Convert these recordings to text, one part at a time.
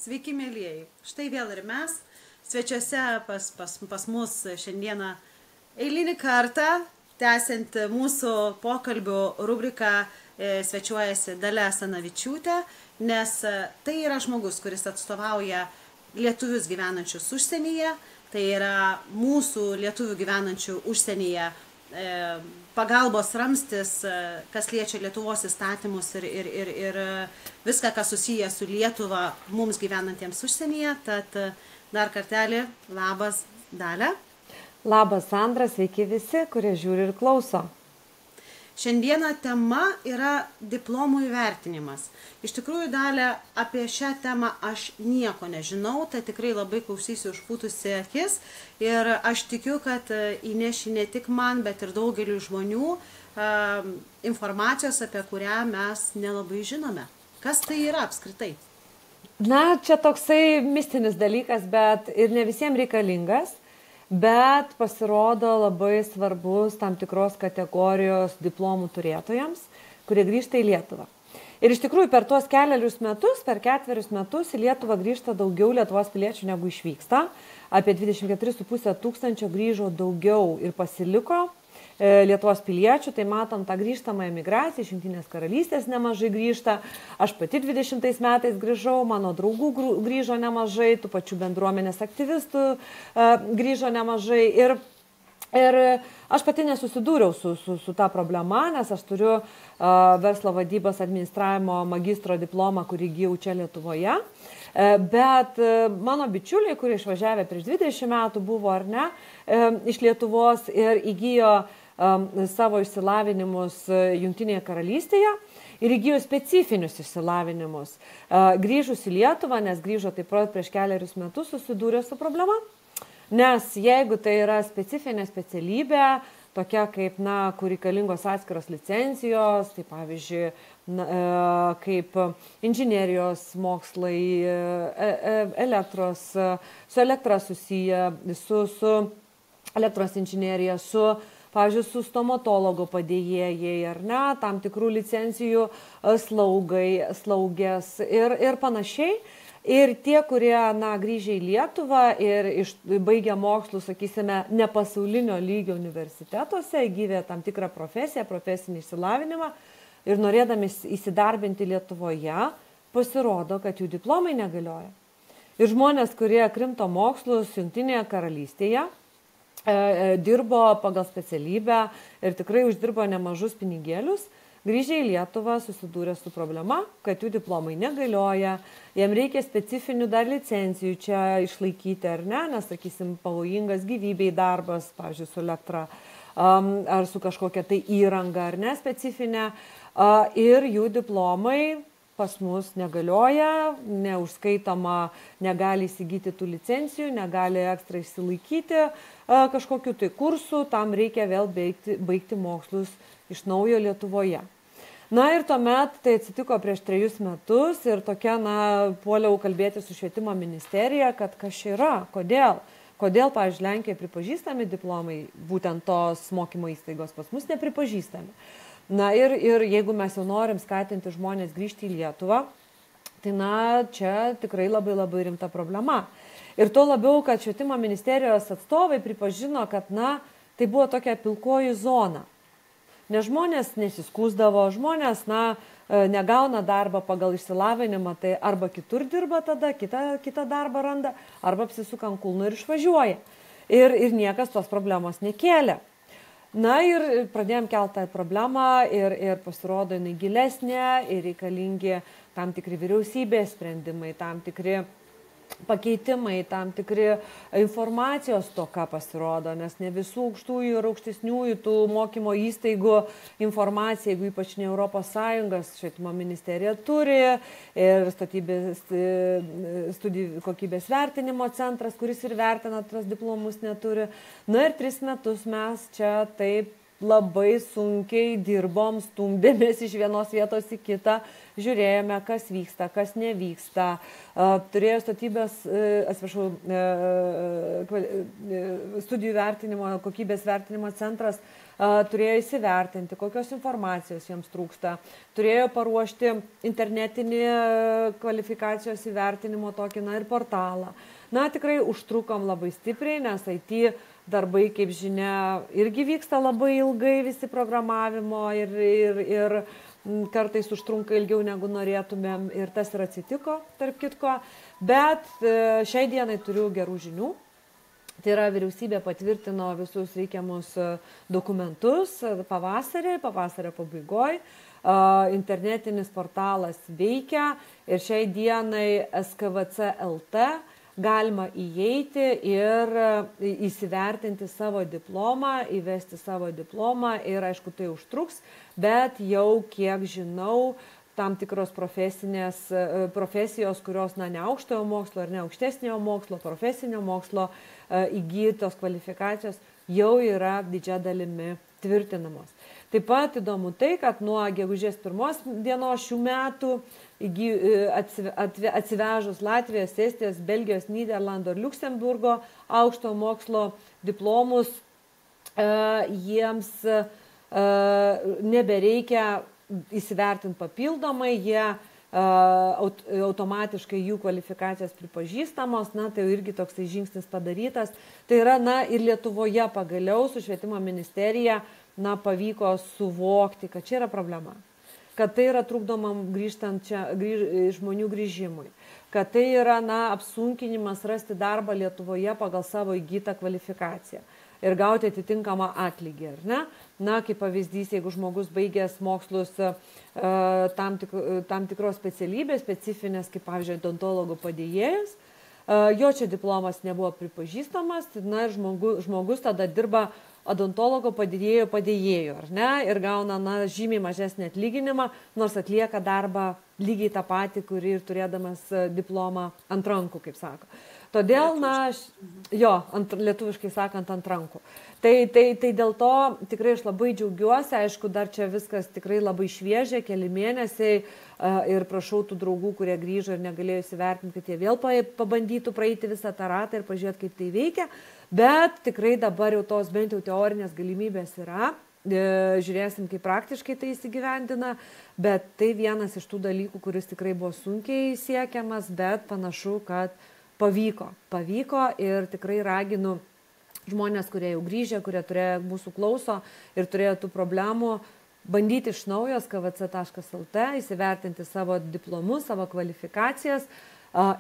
Sveiki, mėlyjeji. Štai vėl ir mes, svečiuose pas mus šiandieną eilinį kartą, tęsiant mūsų pokalbių rubriką, svečiuojasi Dalia Asanavičiūtė, nes tai yra žmogus, kuris atstovauja lietuvius gyvenančius užsienyje, tai yra mūsų lietuvių gyvenančių užsienyje pagalbos ramstis, kas liečia Lietuvos įstatymus ir viską, kas susiję su Lietuva mums gyvenantiems užsienyje. Tad dar kartelį, labas Dalia. Labas Sandra, sveiki visi, kurie žiūri ir klauso. Šiandieną tema yra diplomų įvertinimas. Iš tikrųjų, Dalia, apie šią temą aš nieko nežinau, tai tikrai labai klausysiu užpūtusi akis ir aš tikiu, kad įneši ne tik man, bet ir daugeliu žmonių informacijos, apie kurią mes nelabai žinome. Kas tai yra apskritai? Na, čia toksai mistinis dalykas, bet ir ne visiems reikalingas. Bet pasirodo labai svarbus tam tikros kategorijos diplomų turėtojams, kurie grįžta į Lietuvą. Ir iš tikrųjų per tuos keliarius metus, per 4 metus į Lietuvą grįžta daugiau Lietuvos piliečių negu išvyksta. Apie 24,5 tūkstančio grįžo daugiau ir pasiliko Lietuvos piliečių, tai matom tą grįžtamą emigraciją, iš Jungtinės karalystės nemažai grįžta. Aš pati 20 metais grįžau, mano draugų grįžo nemažai, tų pačių bendruomenės aktyvistų grįžo nemažai. Ir aš pati nesusidūriau su ta problema, nes aš turiu verslo vadybos administravimo magistro diplomą, kurį įgijau čia Lietuvoje. Bet mano bičiuliai, kurie išvažiavę prieš 20 metų buvo ar ne, iš Lietuvos ir įgijo savo išsilavinimus Jungtinėje karalystėje ir įgijo specifinius išsilavinimus. Grįžus į Lietuvą, nes grįžo taip pat prieš keliarius metus, susidūrė su problema. Nes jeigu tai yra specifinė specialybė, tokia kaip, kur reikalingos atskiros licencijos, tai pavyzdžiui, kaip inžinerijos mokslai, su elektra susiję, su elektros inžinerija, pavyzdžiui, su stomatologo padėjėjai, ar ne, tam tikrų licencijų slaugės ir panašiai. Ir tie, kurie grįžę į Lietuvą ir baigę mokslus, sakysime, ne pasaulinio lygio universitetuose, įgyvė tam tikrą profesiją, profesinį išsilavinimą ir norėdami įsidarbinti Lietuvoje, pasirodo, kad jų diplomai negalioja. Ir žmonės, kurie krimto mokslus Jungtinėje karalystėje, dirbo pagal specialybę ir tikrai uždirbo nemažus pinigėlius, grįžę į Lietuvą susidūrė su problema, kad jų diplomai negalioja, jiem reikia specifinių dar licencijų čia išlaikyti ar ne, nes, sakysim, pavojingas gyvybei darbas, pavyzdžiui, su elektra ar su kažkokia tai įranga ar ne specifinė, ir jų diplomai pas mus negalioja, neužskaitoma, negali įsigyti tų licencijų, negali ekstra išsilaikyti kažkokiu tai kursu, tam reikia vėl baigti mokslus iš naujo Lietuvoje. Na ir tuomet tai atsitiko prieš 3 metus ir tokia, puoliau kalbėti su švietimo ministerija, kad kas čia yra, kodėl, pavyzdžiui, Lenkijoje pripažįstami diplomai, būtent tos mokymo įstaigos pas mus nepripažįstami. Na ir jeigu mes jau norim skatinti žmonės grįžti į Lietuvą, tai čia tikrai labai labai rimta problema. Ir tuo labiau, kad švietimo ministerijos atstovai pripažino, kad tai buvo tokia pilkoji zona. Nes žmonės nesiskųsdavo, žmonės negauna darbą pagal išsilavinimą, tai arba kitur dirba tada, kitą darbą randa, arba apsisuka ant kulnų ir išvažiuoja. Ir niekas tos problemos nekėlė. Ir pradėjom keltą problemą ir pasirodo jinai gilesnė ir reikalingi tam tikri vyriausybės sprendimai, tam tikri pakeitimai, tam tikri informacijos toka pasirodo, nes ne visų aukštųjų ir aukštesniųjų tų mokymo įstaigų informacija, jeigu ypač ne ES švietimo ministerija turi ir studijų kokybės vertinimo centras, kuris ir vertina tuos diplomus neturi. Ir 3 metus mes čia taip labai sunkiai dirbom, stumdėmės iš vienos vietos į kitą, žiūrėjome, kas vyksta, kas nevyksta. Turėjo statybės, studijų vertinimo, kokybės vertinimo centras turėjo įsivertinti, kokios informacijos jiems trūksta, turėjo paruošti internetinį kvalifikacijos įvertinimo tokį, ir portalą. Tikrai užtrukom labai stipriai, nes IT darbai, kaip žinia, irgi vyksta labai ilgai, visi programavimo ir kartais užtrunka ilgiau negu norėtumėm ir tas ir atsitiko, tarp kitko. Bet šiai dienai turiu gerų žinių. Tai yra, vyriausybė patvirtino visus reikiamus dokumentus pavasario pabaigoje. Internetinis portalas veikia ir šiai dienai SKVC LT galima įeiti ir įsivertinti savo diplomą, įvesti savo diplomą ir, aišku, tai užtruks, bet jau, kiek žinau, tam tikros profesijos, kurios, ne aukštojo mokslo ar ne aukštesniojo mokslo, profesinio mokslo įgytos kvalifikacijos jau yra didžia dalimi tvirtinamos. Taip pat įdomu tai, kad nuo gegužės 1 dienos šių metų atsivežus Latvijos, Estijos, Belgijos, Nyderlandų ir Liuksemburgo aukštojo mokslo diplomus, jiems nebereikia įsivertinti papildomai, jie automatiškai jų kvalifikacijos pripažįstamos, tai irgi toksai žingsnis padarytas. Tai yra, ir Lietuvoje pagaliau su švietimo ministerija pavyko suvokti, kad čia yra problema, kad tai yra trukdoma žmonių grįžimui, kad tai yra apsunkinimas rasti darbą Lietuvoje pagal savo įgytą kvalifikaciją ir gauti atitinkamą atlygį. Kaip pavyzdys, jeigu žmogus baigęs mokslus tam tikros specialybės, specifinės, kaip pavyzdžiui, odontologo padėjėjas, jo čia diplomas nebuvo pripažįstamas, ir žmogus tada dirba odontologo padėjėjo, ir gauna žymiai mažesnį atlyginimą, nors atlieka darbą lygiai tą patį, kurį ir turėdamas diplomą ant rankų, kaip sako. Todėl, lietuviškai sakant, ant rankų. Tai dėl to tikrai aš labai džiaugiuosi, aišku, dar čia viskas tikrai labai šviežia, keli mėnesiai ir prašau tų draugų, kurie grįžo ir negalėjo įsivertinti, kad jie vėl pabandytų praeiti visą tą ratą ir pažiūrėti, kaip tai veikia, bet tikrai dabar jau tos bent jau teorinės galimybės yra, žiūrėsim, kaip praktiškai tai įsigyvendina, bet tai vienas iš tų dalykų, kuris tikrai buvo sunkiai siekiamas, bet panašu, kad pavyko ir tikrai raginu žmonės, kurie jau grįžę, kurie turėjo mūsų klauso ir turėjo tų problemų, bandyti iš naujo skvc.lt, įsivertinti savo diplomus, savo kvalifikacijas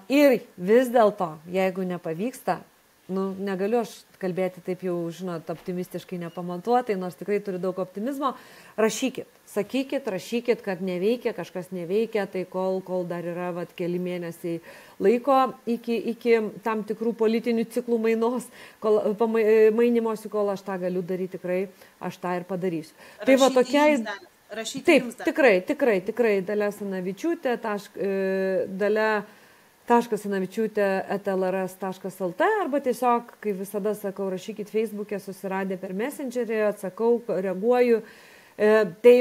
ir vis dėlto, jeigu nepavyksta, negaliu aš kalbėti taip jau, žinot, optimistiškai nepamatuotai, nors tikrai turiu daug optimizmo, rašykit, sakykit, rašykit, kad neveikia, kažkas neveikia, tai kol dar yra keli mėnesiai laiko iki tam tikrų politinių ciklų mainimosi, kol aš tą galiu daryti, tikrai aš tą ir padarysiu. Tai va tokia... Taip, tikrai, Dalia Sanavičiūtė, Dalia.sanavičiūtė@lrs.lt arba tiesiog, kaip visada sakau, rašykit Facebook'e, susiradę per Messengerį, atsakau, reaguoju. Tai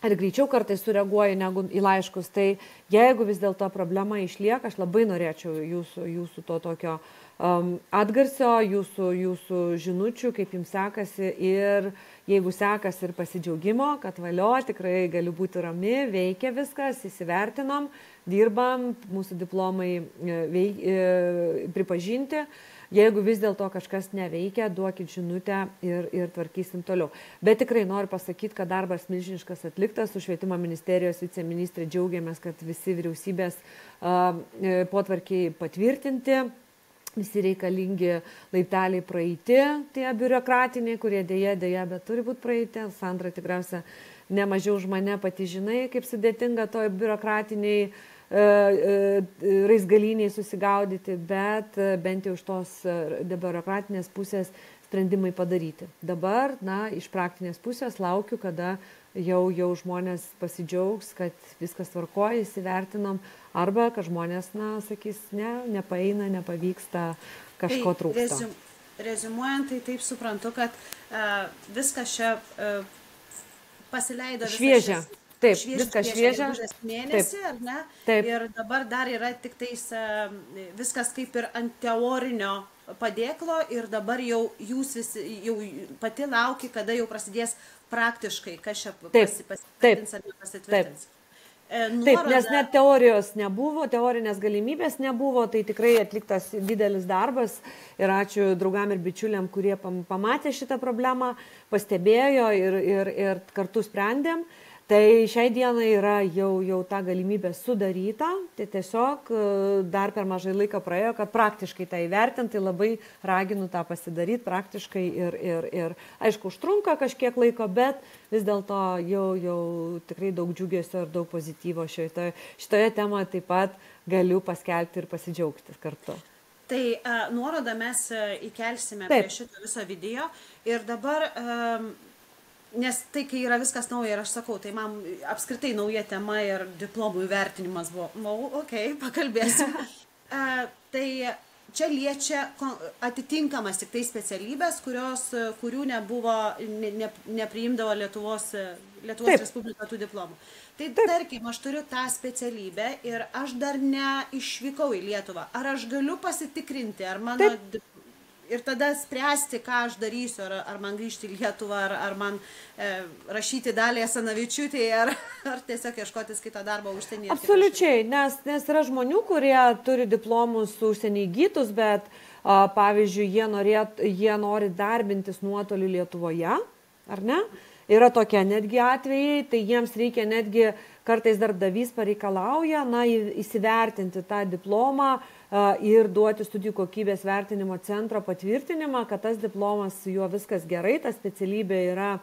ir greičiau kartais sureaguoju negu į laiškus. Tai jeigu vis dėlto problema išlieka, aš labai norėčiau jūsų to tokio atgarsio, jūsų žinučių, kaip jums sekasi ir jeigu sekasi ir pasidžiaugimo, kad valio, tikrai galiu būti rami, veikia viskas, įsivertinom, dirbam, mūsų diplomai pripažinti. Jeigu vis dėlto kažkas neveikia, duokit žinutę ir tvarkysim toliau. Bet tikrai noriu pasakyti, kad darbas milžiniškas atliktas, su švietimo ministerijos viceministrė džiaugiamės, kad visi vyriausybės potvarkiai patvirtinti, visi reikalingi laipteliai praeiti, tie biurokratiniai, kurie dėja, bet turi būti praeiti. Sandra tikriausia nemažiau už mane pati žinai, kaip sudėtinga to biurokratiniai raizgaliniai susigaudyti, bet bent jau iš tos biurokratinės pusės sprendimai padaryti. Dabar, iš praktinės pusės laukiu, kada jau žmonės pasidžiaugs, kad viskas tvarkoja, įsivertinom, arba kad žmonės, sakys, nepaeina, nepavyksta, kažko trūksta. rezumuojant, tai taip suprantu, kad viskas čia pasileido šviežia. Taip, viskas šviežia. Mėnesį, ar ne? Taip. Ir dabar dar yra tik tais viskas kaip ir ant teorinio padėklo ir dabar jau jūs visi, jau pati lauki, kada jau prasidės praktiškai, kas čia pasitvirtins ar nepasitvirtins. Taip, nes net teorijos nebuvo, teorinės galimybės nebuvo, tai tikrai atliktas didelis darbas ir ačiū draugam ir bičiuliam, kurie pamatė šitą problemą, pastebėjo ir kartu sprendėm. Tai šiai dienai yra jau ta galimybė sudaryta, tai tiesiog dar per mažai laiko praėjo, kad praktiškai tą įvertinti, labai raginu tą pasidaryti praktiškai ir aišku, užtrunka kažkiek laiko, bet vis dėlto jau tikrai daug džiugesio ir daug pozityvo šitoje temoje taip pat galiu paskelbti ir pasidžiaugti kartu. Tai nuorodą mes įkelsime prie šito viso video ir dabar... Nes tai, kai yra viskas nauja ir aš sakau, tai man apskritai nauja tema ir diplomų įvertinimas buvo, pakalbėsiu. Tai čia liečia atitinkamas tik tai specialybės, kurių nebuvo, nepriimdavo Lietuvos Respublika tų diplomų. Tai tarkim, aš turiu tą specialybę ir aš dar neišvykau į Lietuvą. Ar aš galiu pasitikrinti, ar mano... Ir tada spręsti, ką aš darysiu, ar man grįžti į Lietuvą, ar man rašyti Daliai Asanavičiūtei, ar tiesiog ieškotis kito darbo užsienyje. Absoliučiai, nes yra žmonių, kurie turi diplomus užsienį įgytus, bet pavyzdžiui, jie nori darbintis nuotolį Lietuvoje, ar ne? Yra tokie netgi atvejai, tai jiems reikia netgi kartais darbdavys pareikalauja, įsivertinti tą diplomą ir duoti studijų kokybės vertinimo centro patvirtinimą, kad tas diplomas, su juo viskas gerai, ta specialybė yra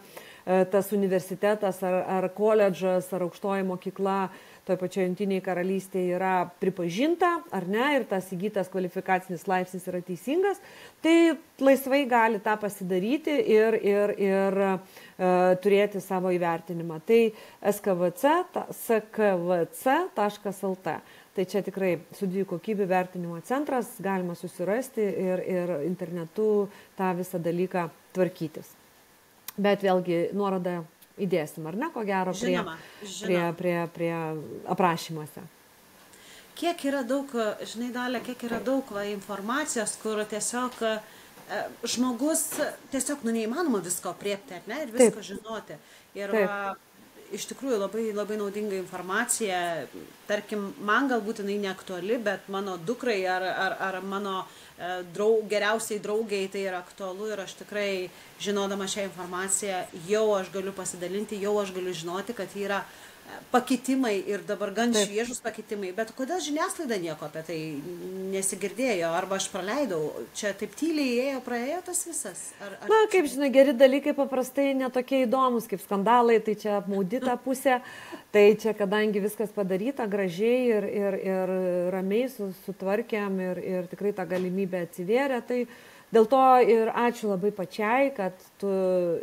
tas universitetas ar koledžas ar aukštoji mokykla toj pačioje Jungtinėje karalystėje yra pripažinta, ar ne, ir tas įgytas kvalifikacinis laipsnis yra teisingas, tai laisvai gali tą pasidaryti ir turėti savo įvertinimą. Tai skvc.lt. Tai čia tikrai studijų kokybių vertinimo centras, galima susirasti ir internetu tą visą dalyką tvarkytis. Bet vėlgi nuorodą įdėsim, ar ne, ko gero, prie aprašymuose. Kiek yra daug, žinai, Dalia, kiek yra daug informacijos, kur tiesiog žmogus tiesiog neįmanoma visko apriepti, ar ne, ir visko žinoti. Ir iš tikrųjų labai naudinga informacija, tarkim, man galbūt jinai neaktuali, bet mano dukrai ar mano geriausiai draugiai tai yra aktualu ir aš tikrai, žinodama šią informaciją, jau aš galiu pasidalinti, jau aš galiu žinoti, kad yra pakitimai ir dabar gan šviežus pakitimai, bet kodėl žiniasklaida nieko apie tai nesigirdėjo, arba aš praleidau, čia taip tyliai praėjo tas visas? Na, kaip žinai, geri dalykai paprastai netokie įdomus kaip skandalai, tai čia apmaudyta pusė, tai čia kadangi viskas padaryta gražiai ir ramiai sutvarkėm ir tikrai tą galimybę atsivėrė, tai dėl to ir ačiū labai pačiai, kad tu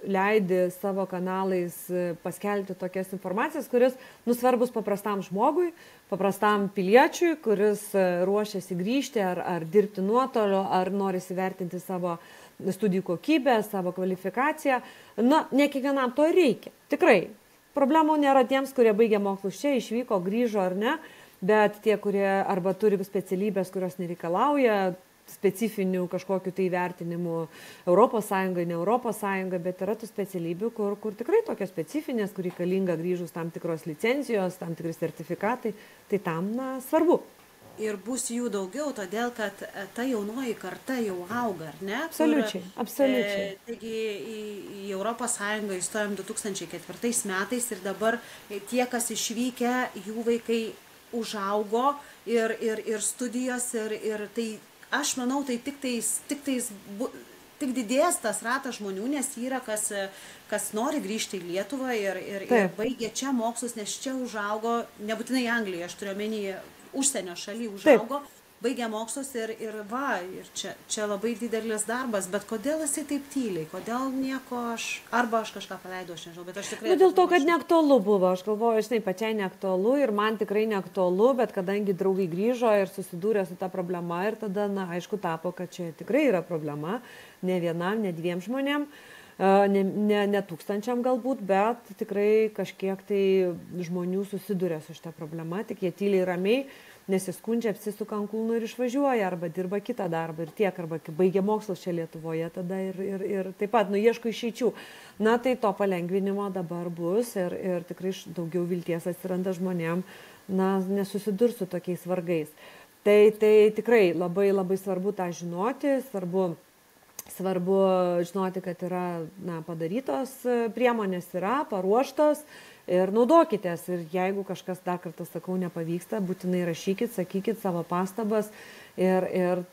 leidi savo kanalais paskelbti tokias informacijas, kuris svarbus paprastam žmogui, paprastam piliečiui, kuris ruošiasi grįžti ar dirbti nuotoliu, ar nori įsivertinti savo studijų kokybę, savo kvalifikaciją. Na, ne kiekvienam to reikia. Tikrai. Problemų nėra tiems, kurie baigė mokslus čia, išvyko, grįžo ar ne, bet tie, kurie arba turi specialybės, kurios nereikalauja specifinių kažkokių tai vertinimų Europos Sąjungai, ne Europos Sąjungai, bet yra tų specialybių, kur tikrai tokios specifinės, kur reikalinga grįžus tam tikros licencijos, tam tikri sertifikatai, tai tam svarbu. Ir bus jų daugiau, todėl kad ta jaunoji karta jau auga, ar ne? Absoliučiai. Taigi į Europos Sąjungą įstojom 2004 metais ir dabar tie, kas išvykę, jų vaikai užaugo ir studijos ir tai aš manau, tai tik didės tas ratas žmonių, nes yra kas nori grįžti į Lietuvą ir baigė čia mokslus, nes čia užaugo, nebūtinai Anglijoje, aš turiu omeny užsienio šaly užaugo, baigė mokslus ir čia labai didelis darbas, bet kodėl jisai taip tyliai, kodėl nieko arba aš kažką paleidau, aš nežinau, bet aš tikrai... Nu, dėl to, kad neaktualu buvo, aš galvoju, žinai, pačiai neaktualu ir man tikrai neaktualu, bet kadangi draugai grįžo ir susidūrė su ta problema ir tada, na, aišku, tapo, kad čia tikrai yra problema, ne vienam, ne dviem žmonėm. Ne tūkstančiam galbūt, bet tikrai kažkiek tai žmonių susiduria su šitą problemą, tik jie tyliai ramiai nesiskundžia, apsisuka ant kulnų ir išvažiuoja, arba dirba kitą darbą ir tiek, arba baigia mokslus čia Lietuvoje tada ir taip pat, nu, ieško išeičių. Na, tai to palengvinimo dabar bus ir tikrai daugiau vilties atsiranda žmonėm, na, nesusidurs su tokiais vargais. Tai tikrai labai labai svarbu tą žinoti, svarbu žinoti, kad yra padarytos priemonės, yra paruoštos ir naudokitės. Ir jeigu kažkas, dar kartą sakau, nepavyksta, būtinai rašykit, sakykit savo pastabas ir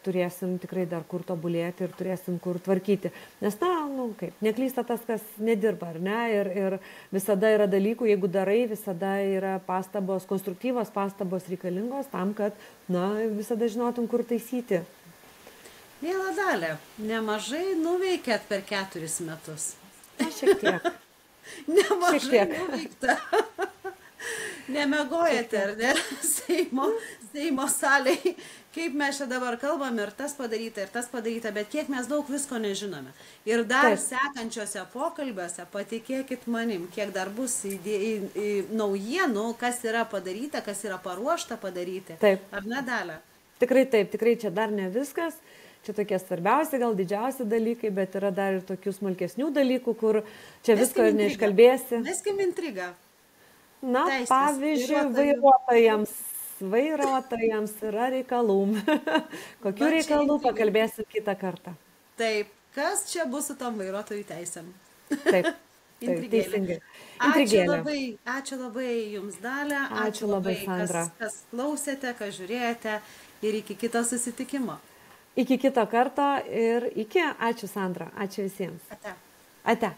turėsim tikrai dar kur tobulėti ir turėsim kur tvarkyti. Nes, neklysta tas, kas nedirba, ar ne? Ir visada yra dalykų, jeigu darai, visada yra pastabos, konstruktyvos pastabos reikalingos tam, kad, visada žinotum, kur taisyti. Miela Dalia, nemažai nuveikėt per 4 metus. Šiek tiek. Nemažai nuveikta. Nemegojate, ar ne? Seimo salėje, kaip mes čia dabar kalbam, ir tas padaryta, bet kiek mes daug visko nežinome. Ir dar sekančiose pokalbiuose, patikėkit manim, kiek dar bus naujienų, kas yra padaryta, kas yra paruošta padaryti. Taip. Ar ne, Dalia? Tikrai taip, tikrai čia dar ne viskas. Čia tokie svarbiausi, gal didžiausi dalykai, bet yra dar ir tokių smulkesnių dalykų, kur čia visko ir neiškalbėsi. Meskim intrigą. Na, Teisės, pavyzdžiui, vairuotojams yra reikalų. Kokių reikalų pakalbėsim kitą kartą. Taip, kas čia bus su tom vairuotojų teisėm? Taip, teisingai. Ačiū labai Jums, Dalia. Ačiū labai, Sandra. Kas klausėte, kas žiūrėjote ir iki kito susitikimo. Iki kito karto ir iki. Ačiū, Sandra. Ačiū visiems. Ate. Ate.